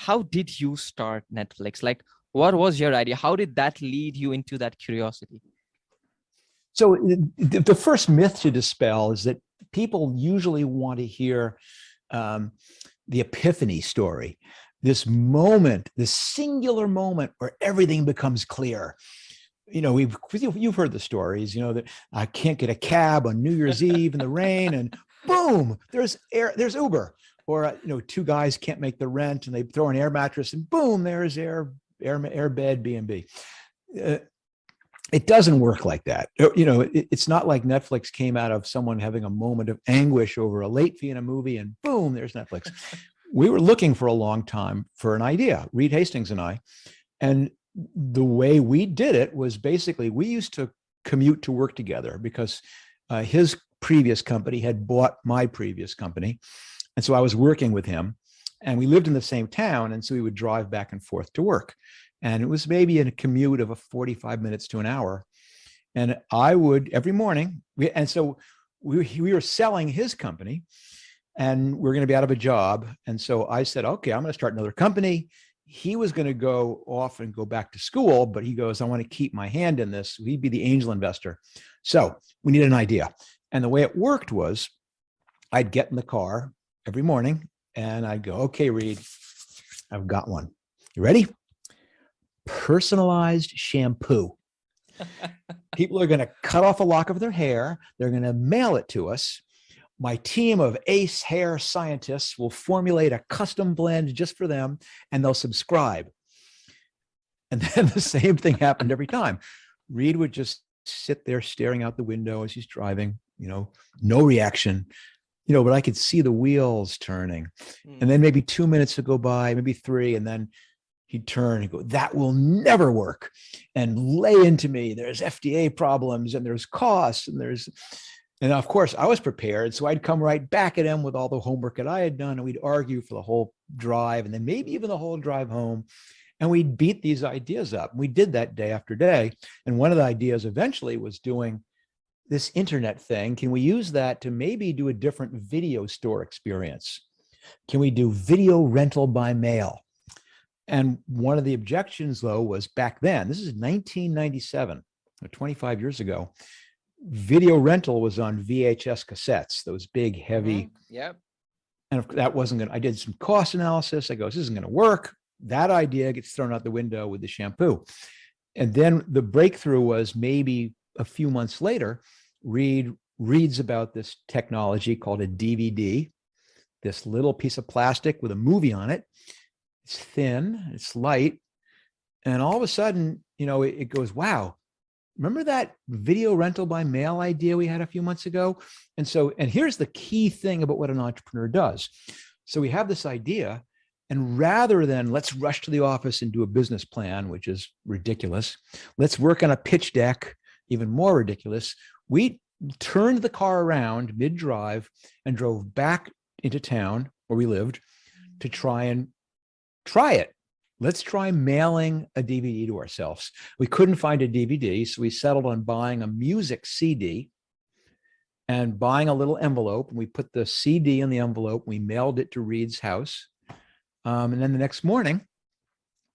how did you start Netflix? Like, what was your idea? How did that lead you into that curiosity? So the first myth to dispel is that people usually want to hear the epiphany story, this moment, this singular moment where everything becomes clear. You know, you've heard the stories, you know, that I can't get a cab on New Year's Eve in the rain, and boom, there's Uber. Or, you know, two guys can't make the rent and they throw an air mattress and boom, there's air bed B&B. It doesn't work like that. You know, it's not like Netflix came out of someone having a moment of anguish over a late fee in a movie and boom, there's Netflix. We were looking for a long time for an idea, Reed Hastings and I. And the way we did it was basically we used to commute to work together because his previous company had bought my previous company. And so I was working with him and we lived in the same town. And so we would drive back and forth to work. And it was maybe in a commute of 45 minutes to an hour. And I would every morning, we were selling his company and we're going to be out of a job. And so I said, okay, I'm going to start another company. He was going to go off and go back to school, but he goes, I want to keep my hand in this. He'd be the angel investor. So we need an idea. And the way it worked was I'd get in the car every morning and I'd go, okay, Reed, I've got one. You ready? Personalized shampoo. People are going to cut off a lock of their hair. They're going to mail it to us. My team of ace hair scientists will formulate a custom blend just for them, and they'll subscribe. And then the same thing happened every time. Reed would just sit there staring out the window as he's driving, you know, no reaction, you know, but I could see the wheels turning. And then maybe 2 minutes would go by, maybe 3, and then he'd turn and go, that will never work, and lay into me. There's FDA problems and there's costs and of course I was prepared. So I'd come right back at him with all the homework that I had done and we'd argue for the whole drive and then maybe even the whole drive home. And we'd beat these ideas up. We did that day after day. And one of the ideas eventually was doing this internet thing. Can we use that to maybe do a different video store experience? Can we do video rental by mail? And one of the objections, though, was back then, this is 1997, 25 years ago, video rental was on VHS cassettes, those big, heavy. Yep. And that wasn't going to, I did some cost analysis. I go, this isn't going to work. That idea gets thrown out the window with the shampoo. And then the breakthrough was maybe a few months later, Reed reads about this technology called a DVD, this little piece of plastic with a movie on it. It's thin, it's light. And all of a sudden, you know, it goes, wow, remember that video rental by mail idea we had a few months ago? And here's the key thing about what an entrepreneur does. So we have this idea, and rather than let's rush to the office and do a business plan, which is ridiculous, let's work on a pitch deck, even more ridiculous. We turned the car around mid-drive and drove back into town where we lived to try it. Let's try mailing a DVD to ourselves. We couldn't find a DVD, so we settled on buying a music CD and buying a little envelope. And we put the CD in the envelope. We mailed it to Reed's house. And then the next morning,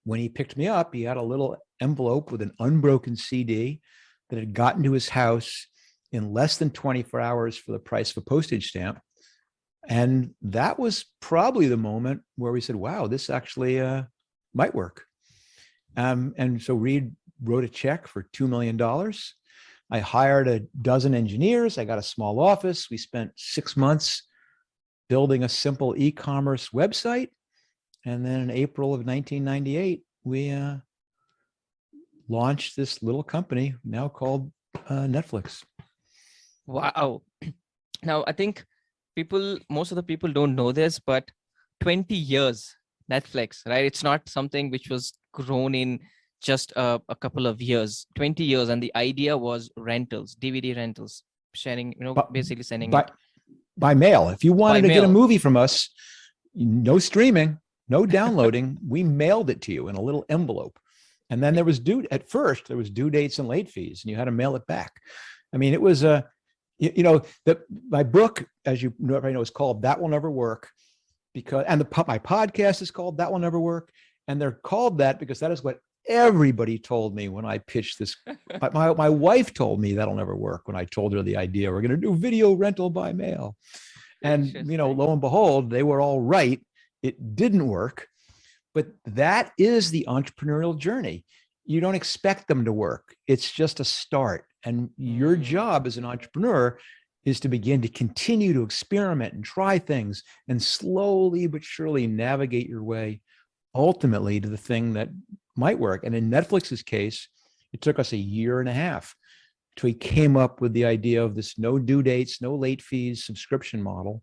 when he picked me up, he had a little envelope with an unbroken CD that had gotten to his house in less than 24 hours for the price of a postage stamp. And that was probably the moment where we said, wow, this actually might work. And so Reed wrote a check for $2 million. I hired a dozen engineers. I got a small office. We spent 6 months building a simple e-commerce website. And then in April of 1998, we launched this little company now called Netflix. Wow. Now, I think most of the people don't know this, but 20 years Netflix, right? It's not something which was grown in just a couple of years, 20 years. And the idea was rentals, DVD rentals, sharing, basically sending it. By mail. If you wanted to get a movie from us, no streaming, no downloading, we mailed it to you in a little envelope. And then there was due dates and late fees, and you had to mail it back. I mean, it was my book, as you already know, is called That Will Never Work. because, and my podcast is called That Will Never Work. And they're called that because that is what everybody told me when I pitched this. My wife told me that'll never work when I told her the idea. We're going to do video rental by mail. And, Interesting. lo and behold, they were all right. It didn't work. But that is the entrepreneurial journey. You don't expect them to work. It's just a start. And your Mm, job as an entrepreneur is to begin to continue to experiment and try things and slowly but surely navigate your way ultimately to the thing that might work. And in Netflix's case, it took us a year and a half till we came up with the idea of this no due dates, no late fees subscription model.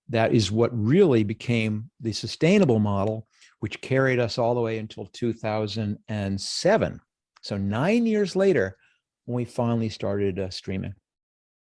That is what really became the sustainable model, which carried us all the way until 2007. So 9 years later, when we finally started streaming.